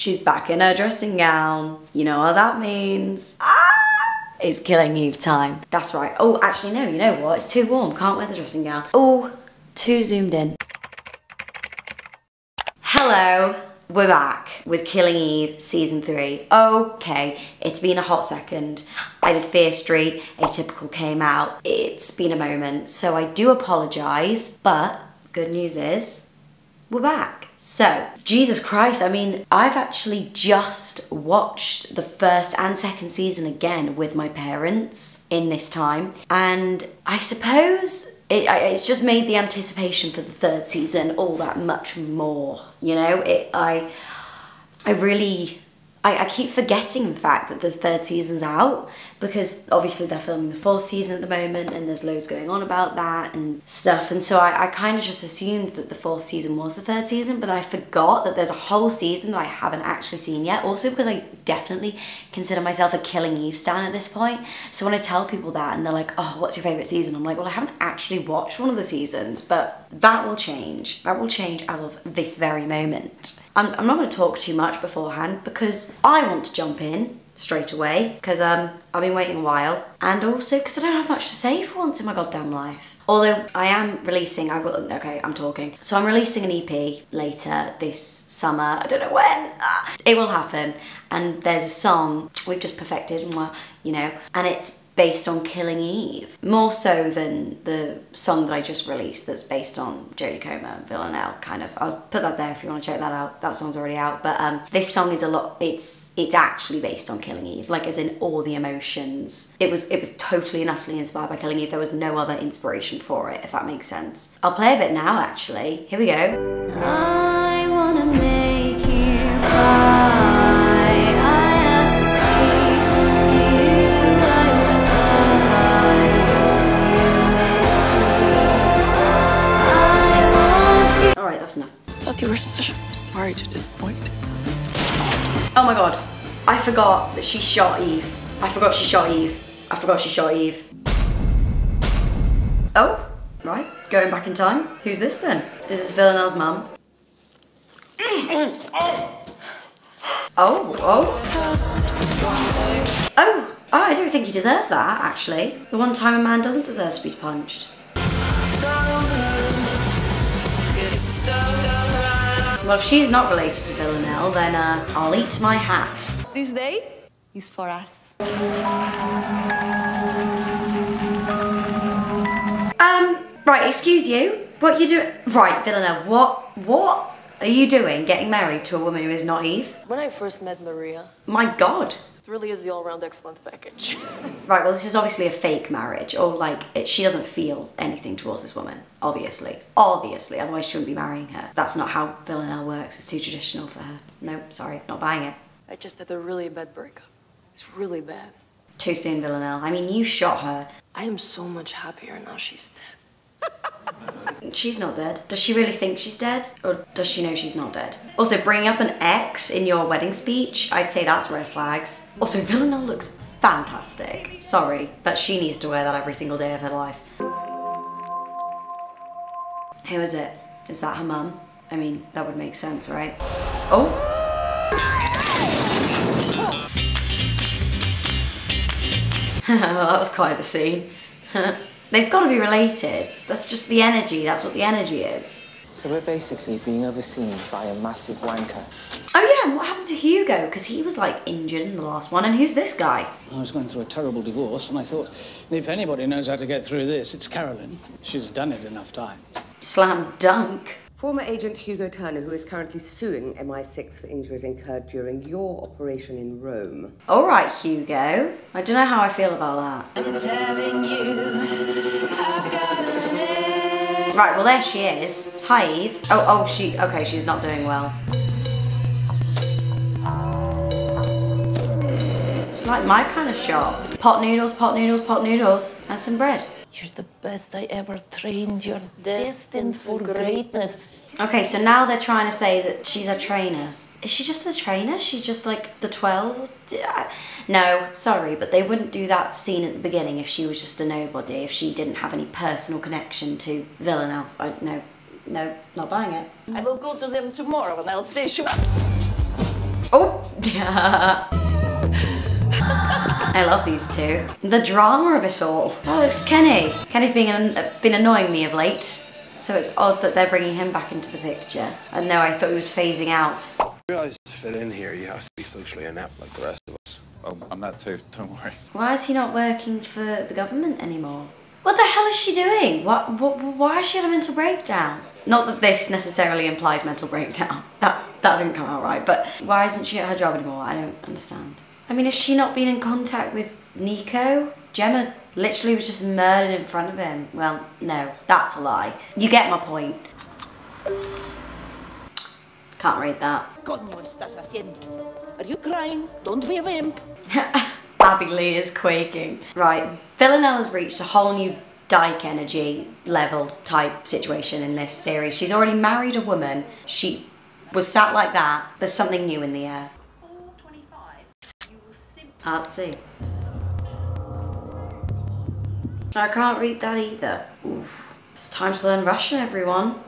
She's back in her dressing gown. You know what that means. It's Killing Eve time. That's right. Oh, actually no, you know what? It's too warm. Can't wear the dressing gown. Oh, too zoomed in. Hello. We're back with Killing Eve season 3. Okay, it's been a hot second. I did Fear Street, Atypical came out. It's been a moment, so I do apologise, but good news is we're back. So, Jesus Christ, I mean, I've actually just watched the first and second season again with my parents in this time, and I suppose it's just made the anticipation for the third season all that much more, you know? I keep forgetting the fact that the third season's out, because obviously they're filming the fourth season at the moment and there's loads going on about that and stuff, and so I kind of just assumed that the fourth season was the third season, but then I forgot that there's a whole season that I haven't actually seen yet, also because I definitely consider myself a Killing Eve stan at this point. So when I tell people that and they're like, oh, what's your favourite season? I'm like, well, I haven't actually watched one of the seasons, but that will change. That will change as of this very moment. I'm not going to talk too much beforehand because I want to jump in straight away because I've been waiting a while, and also because I don't have much to say for once in my goddamn life. Although I am releasing, I'm talking. So I'm releasing an EP later this summer. I don't know when. It will happen. And there's a song we've just perfected, you know, and it's based on Killing Eve. More so than the song that I just released that's based on Jodie Comer and Villanelle, kind of. I'll put that there if you want to check that out. That song's already out. But this song is it's actually based on Killing Eve, like as in all the emotions. It was totally and utterly inspired by Killing Eve. There was no other inspiration for it, if that makes sense. I'll play a bit now, actually. Here we go. I wanna make you cry. Alright, that's enough. Thought you were special. Sorry to disappoint. Oh my god. I forgot that she shot Eve. I forgot she shot Eve. Oh, right. Going back in time. Who's this then? This is Villanelle's mum. Oh, I don't think you deserve that, actually. The one time a man doesn't deserve to be punched. Well, if she's not related to Villanelle, then I'll eat my hat. This day is for us. Right, excuse you. What you doing? Right, Villanelle, what are you doing getting married to a woman who is not Eve? When I first met Maria... My god. It really is the all-round excellent package. Right, well, this is obviously a fake marriage, or like, she doesn't feel anything towards this woman, obviously. Obviously, otherwise she wouldn't be marrying her. That's not how Villanelle works, it's too traditional for her. Nope, sorry, not buying it. I just had a really bad breakup. It's really bad. Too soon, Villanelle. I mean, you shot her. I am so much happier now she's dead. She's not dead. Does she really think she's dead? Or does she know she's not dead? Also, bringing up an ex in your wedding speech, I'd say that's red flags. Also, Villanelle looks fantastic. Sorry, but she needs to wear that every single day of her life. Who is it? Is that her mum? I mean, that would make sense, right? Oh! That was quite the scene. They've got to be related. That's just the energy. That's what the energy is. So we're basically being overseen by a massive wanker. Oh yeah, and what happened to Hugo? Because he was like injured in the last one. And who's this guy? I was going through a terrible divorce and I thought, if anybody knows how to get through this, it's Carolyn. She's done it enough times. Slam dunk. Former agent Hugo Turner, who is currently suing MI6 for injuries incurred during your operation in Rome. All right, Hugo. I don't know how I feel about that. I'm telling you, I've got an egg. Right, well there she is. Hi, Eve. Okay, she's not doing well. It's like my kind of shop. Pot noodles, pot noodles, pot noodles, and some bread. You're the best I ever trained. You're destined for greatness. Okay, so now they're trying to say that she's a trainer. Is she just a trainer? She's just like the 12? No, sorry, but they wouldn't do that scene at the beginning if she was just a nobody, if she didn't have any personal connection to Villanelle. No, not buying it. I will go to them tomorrow and I'll say, Oh! I love these two. The drama of it all. Oh, it's Kenny. Kenny's been annoying me of late, so it's odd that they're bringing him back into the picture. And no, I thought he was phasing out. I realise to fit in here, you have to be socially inept like the rest of us. Oh, I'm that too, don't worry. Why is he not working for the government anymore? What the hell is she doing? Why is she had a mental breakdown? Not that this necessarily implies mental breakdown. That didn't come out right, but why isn't she at her job anymore? I don't understand. I mean, has she not been in contact with Nico? Gemma literally was just murdered in front of him. Well, no, that's a lie. You get my point. Can't read that. ¿Cómo estás haciendo? Are you crying? Don't be a vimp. Abby Lee is quaking. Right, Villanelle has reached a whole new Dyke energy level type situation in this series. She's already married a woman. She was sat like that. There's something new in the air. Hard to see. I can't read that either. Oof. It's time to learn Russian, everyone.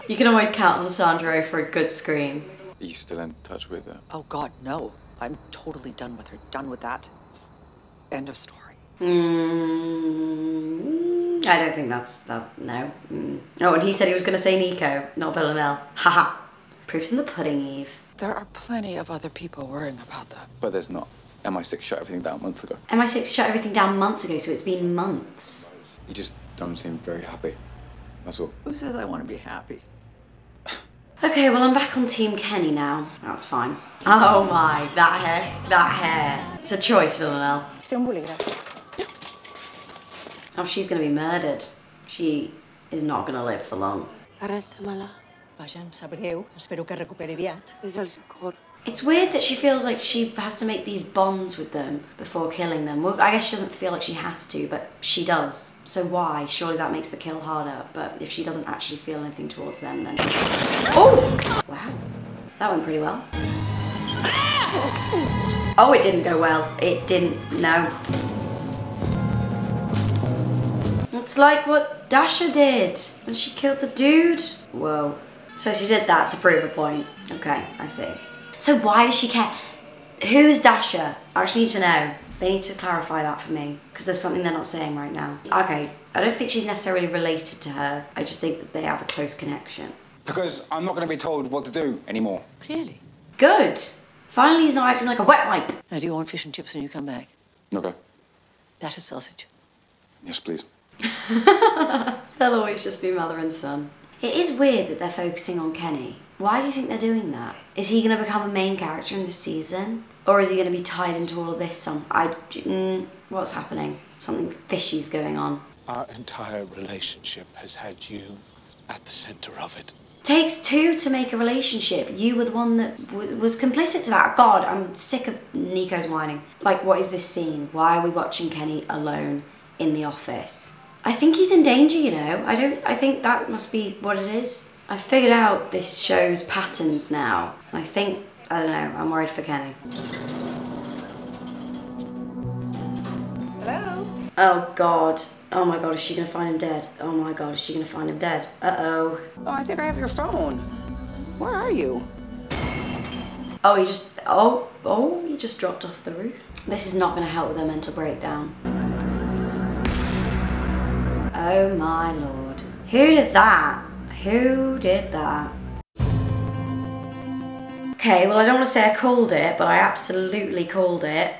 You can always count on Sandro for a good scream. Are you still in touch with her? Oh, God, no. I'm totally done with her. Done with that. It's end of story. I don't think that's that. No. Oh, and he said he was going to say Nico, not Villanelle. Haha. Proof's in the pudding, Eve. There are plenty of other people worrying about that. But there's not. MI6 shut everything down months ago. MI6 shut everything down months ago, so it's been months. You just don't seem very happy. That's all. Who says I want to be happy? Okay, well, I'm back on Team Kenny now. That's fine. Oh my, that hair. It's a choice, Villanelle. Oh, she's gonna be murdered. She is not gonna live for long. Vaja, em sap greu. Espero que recuperi aviat. It's weird that she feels like she has to make these bonds with them before killing them. Well, I guess she doesn't feel like she has to, but she does. So why? Surely that makes the kill harder. But if she doesn't actually feel anything towards them, then... Oh! Wow. That went pretty well. Oh, it didn't go well. It didn't. No. It's like what Dasha did when she killed the dude. Whoa. So she did that to prove a point. Okay, I see. So why does she care? Who's Dasha? I actually need to know. They need to clarify that for me, because there's something they're not saying right now. Okay, I don't think she's necessarily related to her. I just think that they have a close connection. Because I'm not going to be told what to do anymore. Really? Good. Finally he's not acting like a wet wipe. Now, do you want fish and chips when you come back? Okay. That is sausage. Yes, please. They'll always just be mother and son. It is weird that they're focusing on Kenny. Why do you think they're doing that? Is he going to become a main character in this season? Or is he going to be tied into all of this? What's happening? Something fishy's going on. Our entire relationship has had you at the centre of it. Takes two to make a relationship. You were the one that was complicit to that. God, I'm sick of Nico's whining. Like, what is this scene? Why are we watching Kenny alone in the office? I think he's in danger, you know. I think that must be what it is. I figured out this show's patterns now. And I think, I don't know, I'm worried for Kenny. Hello? Oh God. Oh my God, is she gonna find him dead? Oh my God, is she gonna find him dead? Uh-oh. Oh, I think I have your phone. Where are you? Oh, he just dropped off the roof. This is not gonna help with her mental breakdown. Oh my Lord. Who did that? Who did that? Okay, well, I don't want to say I called it, but I absolutely called it.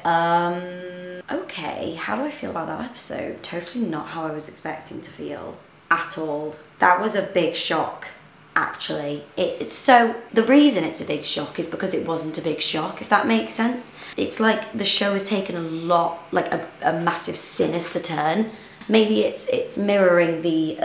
Okay, how do I feel about that episode? Totally not how I was expecting to feel at all. That was a big shock, actually. So the reason it's a big shock is because it wasn't a big shock, if that makes sense. It's like the show has taken a lot, like a massive sinister turn. Maybe it's mirroring the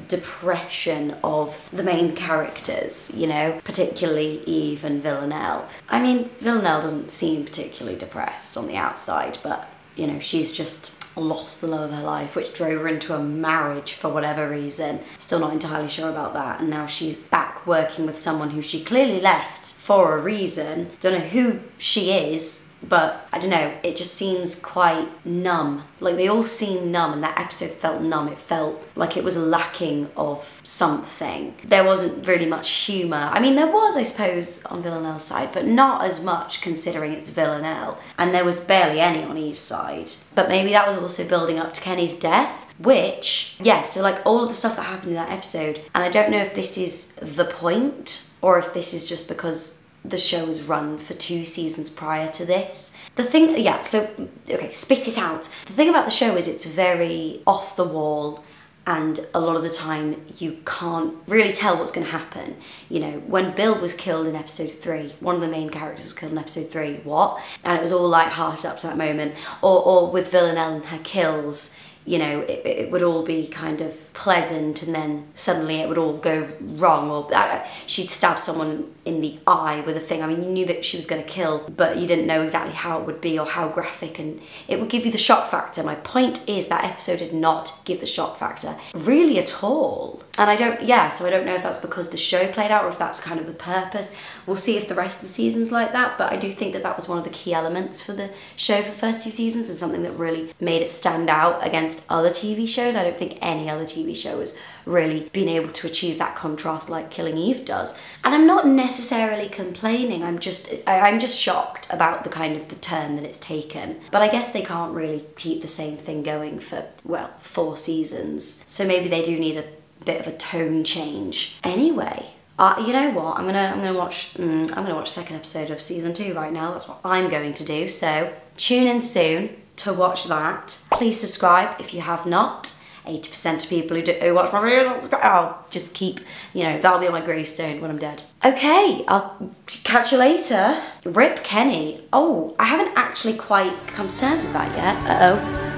depression of the main characters, you know, particularly Eve and Villanelle. I mean, Villanelle doesn't seem particularly depressed on the outside, but, you know, she's just lost the love of her life, which drove her into a marriage for whatever reason. Still not entirely sure about that. And now she's back working with someone who she clearly left for a reason. Don't know who she is. but I don't know, it just seems quite numb. Like, they all seem numb, and that episode felt numb. It felt like it was lacking of something. There wasn't really much humour. I mean, there was, I suppose, on Villanelle's side, but not as much considering it's Villanelle. And there was barely any on Eve's side. But maybe that was also building up to Kenny's death, which, yeah, so like all of the stuff that happened in that episode, and I don't know if this is the point, or if this is just because the show was run for 2 seasons prior to this. The thing, yeah, so, okay, spit it out. The thing about the show is it's very off the wall, and a lot of the time you can't really tell what's going to happen. You know, when Bill was killed in episode 3, one of the main characters was killed in episode 3, what? And it was all light-hearted up to that moment. Or with Villanelle and her kills, you know, it would all be kind of pleasant, and then suddenly it would all go wrong, or she'd stab someone in the eye with a thing. I mean, you knew that she was going to kill, but you didn't know exactly how it would be or how graphic, and it would give you the shock factor. My point is that episode did not give the shock factor really at all. And I don't know if that's because the show played out, or if that's kind of the purpose. We'll see if the rest of the season's like that, but I do think that that was one of the key elements for the show for the first 2 seasons, and something that really made it stand out against other TV shows. I don't think any other TV show has really been able to achieve that contrast like Killing Eve does. And I'm not necessarily complaining, I'm just shocked about the kind of the turn that it's taken. But I guess they can't really keep the same thing going for, well, 4 seasons. So maybe they do need a bit of a tone change. Anyway, you know what? I'm gonna watch the second episode of season 2 right now. That's what I'm going to do. So tune in soon to watch that. Please subscribe if you have not. 80% of people who watch my videos don't subscribe. I'll just keep, you know, that'll be on my gravestone when I'm dead. Okay, I'll catch you later. Rip Kenny. Oh, I haven't actually quite come to terms with that yet. Uh-oh.